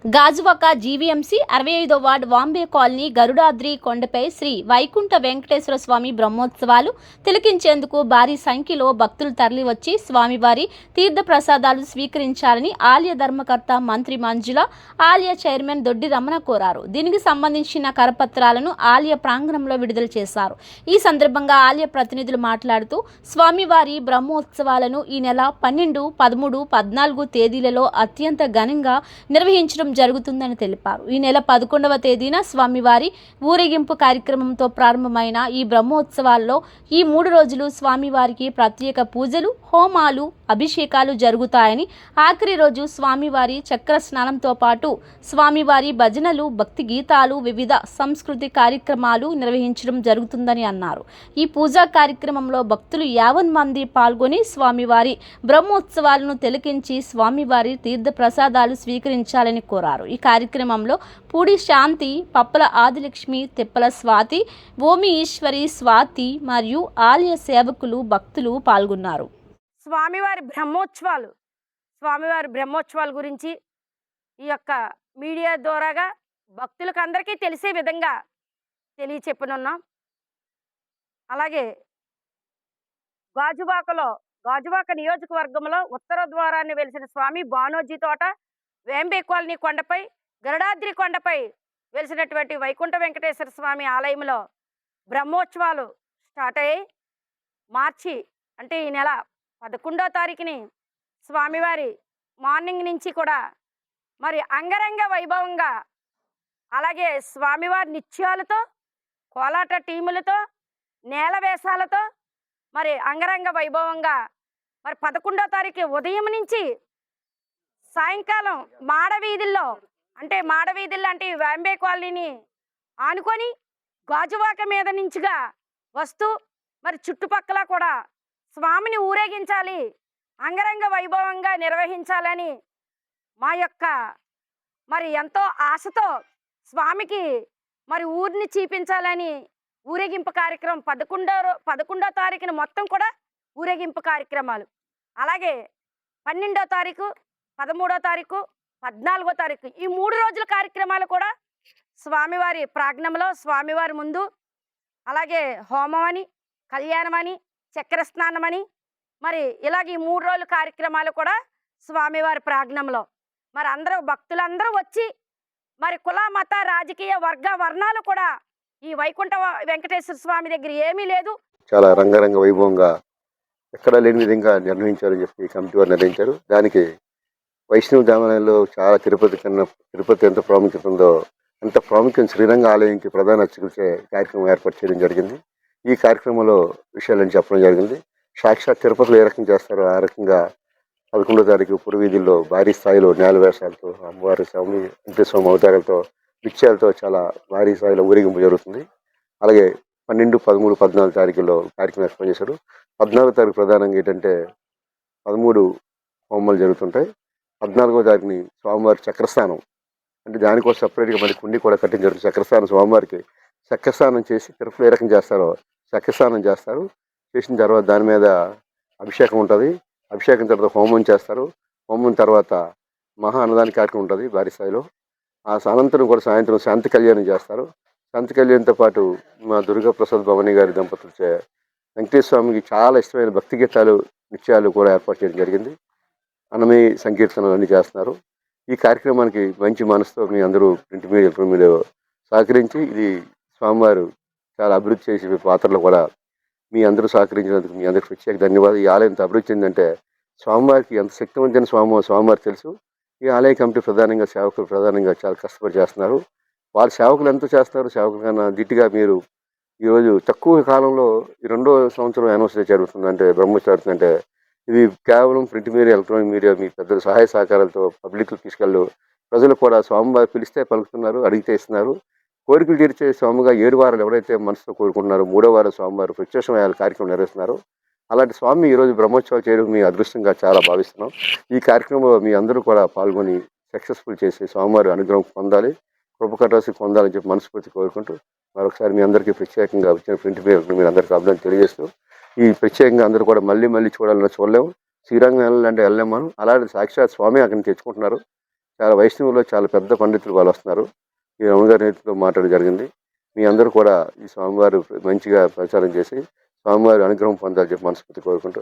Gajuwaka GVMC 65వ ward Vambay colony Garudadri కొండపై శ్రీ వైకుంఠ వెంకటేశ్వర స్వామి బ్రహ్మోత్సవాలు తిలకించేందుకు భారీ సంఖ్యలో భక్తులు తరలివచ్చి స్వామివారి తీర్థప్రసాదాలు స్వీకరించాలని ఆలయ ధర్మకర్త మంత్రి మంజుల, ఆలయ చైర్మన్ దొడ్డి రమణ కోరారు. దీనికి సంబంధించిన కరపత్రాలను ఆలయ ప్రాంగణంలో విడుదల చేశారు. ఈ సందర్భంగా ఆలయ ప్రతినిధులు మాట్లాడుతూ స్వామివారి బ్రహ్మోత్సవాలను ఈ నెల 12, 13, 14 తేదీలలో అత్యంత ఘనంగా నిర్వహించడం జరుగుతుందని తెలిపారు. ఈ నెల 11వ తేదీన స్వామివారి ఊరేగింపు కార్యక్రమంతో ప్రారంభమైన ఈ బ్రహ్మోత్సవాల్లో ఈ 3 రోజులు స్వామివారికి ప్రత్యేక పూజలు, హోమాలు, అభిషేకాలు జరుగుతాయని, ఆఖరి రోజు స్వామివారి చక్ర స్నానంతో పాటు స్వామివారి భజనలు, భక్తి గీతాలు, వివిధ సంస్కృతి కార్యక్రమాలు నిర్వహించడం జరుగుతుందని అన్నారు. ఈ పూజా కార్యక్రమంలో భక్తులు 50 మంది పాల్గొని స్వామివారి బ్రహ్మోత్సవాలను తిలకించి స్వామివారి తీర్థ ప్రసాదాలు స్వీకరించాలని కోరారు. ఈ కార్యక్రమంలో పూడి శాంతి, పప్పల ఆదిలక్ష్మి, తిప్పల స్వాతి, ఓమి ఈశ్వరి, స్వాతి మరియు ఆలయ సేవకులు, భక్తులు పాల్గొన్నారు. స్వామివారి బ్రహ్మోత్సవాల గురించి ఈ యొక్క మీడియా ద్వారాగా భక్తులకు అందరికీ తెలిసే విధంగా తెలియచెప్పనున్నాం. అలాగే గాజువాక నియోజకవర్గంలో ఉత్తర ద్వారాన్ని వెలిసిన స్వామి బానోజీ తోట, వేంబే కాలనీ కొండపై, గరుడాద్రి కొండపై వెలిసినటువంటి వైకుంఠ వెంకటేశ్వర స్వామి ఆలయంలో బ్రహ్మోత్సవాలు స్టార్ట్ అయ్యాయి. మార్చి అంటే ఈ నెల 11వ తారీఖుని స్వామివారి మార్నింగ్ నుంచి కూడా మరి అంగరంగ వైభవంగా, అలాగే స్వామివారి నిత్యాలతో, కోలాట టీములతో, నేల వేషాలతో మరి అంగరంగ వైభవంగా మరి 11వ తారీఖు ఉదయం నుంచి సాయంకాలం మాడవీధుల్లో అంటే వేంబే కాలనీని ఆనుకొని గాజువాక మీద నుంచిగా వస్తూ మరి చుట్టుపక్కల కూడా స్వామిని ఊరేగించాలి, అంగరంగ వైభవంగా నిర్వహించాలని మా యొక్క మరి ఎంతో ఆశతో స్వామికి మరి ఊరిని చూపించాలని ఊరేగింపు కార్యక్రమం 11వ తారీఖున మొత్తం కూడా ఊరేగింపు కార్యక్రమాలు, అలాగే 12వ తారీఖు, 13వ తారీఖు, 14వ తారీఖు ఈ 3 రోజుల కార్యక్రమాలు కూడా స్వామివారి ప్రాంగణంలో స్వామివారి ముందు, అలాగే హోమం అని, కళ్యాణం అని, చక్ర స్నానం అని మరి ఇలాగ ఈ 3 రోజుల కార్యక్రమాలు కూడా స్వామివారి ప్రాంగణంలో మరి అందరూ భక్తులందరూ వచ్చి మరి కుల, మత, రాజకీయ వర్ణాలు కూడా ఈ వైకుంఠ వెంకటేశ్వర స్వామి దగ్గర ఏమీ లేదు, చాలా రంగరంగ వైభవంగా ఎక్కడ లేని విధంగా నిర్వహించారని చెప్పి కమిటీ వారు నిర్ణయించారు. దానికి వైష్ణవ దేవాలయంలో చాలా తిరుపతి ఎంత ప్రాముఖ్యత ఉందో అంత ప్రాముఖ్యం శ్రీరంగ ఆలయంకి ప్రధాన అర్చకులచే కార్యక్రమం ఏర్పాటు చేయడం జరిగింది. ఈ కార్యక్రమంలో విషయాలని చెప్పడం జరిగింది. సాక్షాత్ తిరుపతిలో ఏ రకంగా చేస్తారో ఆ రకంగా 11వ తారీఖు పురవీధుల్లో భారీ స్థాయిలో నేల వేషాలతో, అమ్మవారి స్వామి వెంకటేశ్వర అవతారాలతో, నిత్యాలతో చాలా భారీ స్థాయిలో ఊరేగింపు జరుగుతుంది. అలాగే 12, 13, 14 తారీఖుల్లో కార్యక్రమం ఏర్పాటు చేశారు. 14వ తారీఖు ప్రధానంగా ఏంటంటే 13 హోమాలు జరుగుతుంటాయి. 14వ తారీఖుని స్వామివారి చక్రస్నానం, అంటే దానికోసం సపరేట్గా మరి కుండి కూడా కట్టించారు. చక్రస్నానం స్వామివారికి చక్రస్నానం చేసి తిరుపతిలో ఏ రకంగా చేస్తారో చక్రస్నానం చేస్తారు. చేసిన తర్వాత దాని మీద అభిషేకం ఉంటుంది. అభిషేకం తర్వాత హోమం చేస్తారు. హోమం తర్వాత మహా అన్నదాన కార్యక్రమం ఉంటుంది భారీ స్థాయిలో. ఆ అనంతరం కూడా సాయంత్రం శాంతి కళ్యాణం చేస్తారు. శాంతి కళ్యాణంతో పాటు మా దుర్గాప్రసాద్ భవానీ గారి దంపతులచే వెంకటేశ్వర స్వామికి చాలా ఇష్టమైన భక్తి గీతాలు, నిత్యాలు కూడా ఏర్పాటు చేయడం జరిగింది. అన్నమయ్య సంకీర్తనలు అన్నీ చేస్తున్నారు. ఈ కార్యక్రమానికి మంచి మనసుతో మీ అందరూ ప్రింట్ మీడియా సహకరించి ఇది స్వామివారు చాలా అభివృద్ధి చేసే పాత్రలో కూడా మీ అందరూ సహకరించినందుకు మీ అందరికి ప్రత్యేక ధన్యవాదాలు. ఈ ఆలయం ఎంత అభివృద్ధి చెందంటే స్వామివారికి ఎంత శక్తివంతమైన స్వామివారు తెలుసు. ఈ ఆలయ కమిటీ ప్రధానంగా సేవకులు చాలా కష్టపడి చేస్తున్నారు. వారి సేవకులు ఎంత చేస్తున్నారు, సేవకుల కన్నా దిట్టిగా మీరు ఈరోజు తక్కువ కాలంలో ఈ 2వ సంవత్సరం యానివర్సరీ జరుగుతుందంటే, బ్రహ్మోత్సవం జరుగుతుందంటే ఇది కేవలం ప్రింట్ మీడియా, ఎలక్ట్రానిక్ మీడియా మీ పెద్దల సహాయ సహకారాలతో పబ్లిక్ తీసుకెళ్ళు ప్రజలు కూడా స్వామివారు పిలిస్తే పలుకుతున్నారు, అడిగితే ఇస్తున్నారు. కోరికలు తీర్చే స్వామిగా 7 వారాలు ఎవరైతే మనసుతో కోరుకుంటున్నారో 3వ వారం స్వామివారు ప్రత్యక్షమయ్యాల కార్యక్రమం నిర్వహిస్తున్నారు. అలాంటి స్వామి ఈరోజు బ్రహ్మోత్సవాలు చేయడం మీ అదృష్టంగా చాలా భావిస్తున్నాం. ఈ కార్యక్రమంలో మీ అందరూ కూడా పాల్గొని సక్సెస్ఫుల్ చేసి స్వామివారి అనుగ్రహం పొందాలి, కృపకటాసి పొందాలని చెప్పి మనస్ఫూర్తి కోరుకుంటూ మరొకసారి మీ అందరికీ ప్రత్యేకంగా వచ్చిన ప్రింట్ మీడియా మీరు అందరికీ అభినందన తెలియజేస్తూ, ఈ ప్రత్యేకంగా అందరూ కూడా మళ్ళీ చూడాలన్నా చూడలేము. శ్రీరంగం వెళ్ళాలంటే వెళ్ళలేము మనం. అలాంటి సాక్షాత్ స్వామి అక్కడిని తెచ్చుకుంటున్నారు. చాలా వైష్ణవులో చాలా పెద్ద పండితులు వాళ్ళు వస్తున్నారు. ఈ రమణగారి నేతృత్వంలో మాట్లాడడం జరిగింది. మీ అందరూ కూడా ఈ స్వామివారు మంచిగా ప్రచారం చేసి స్వామివారి అనుగ్రహం పొందాలని చెప్పి మనస్ఫూర్తి కోరుకుంటూ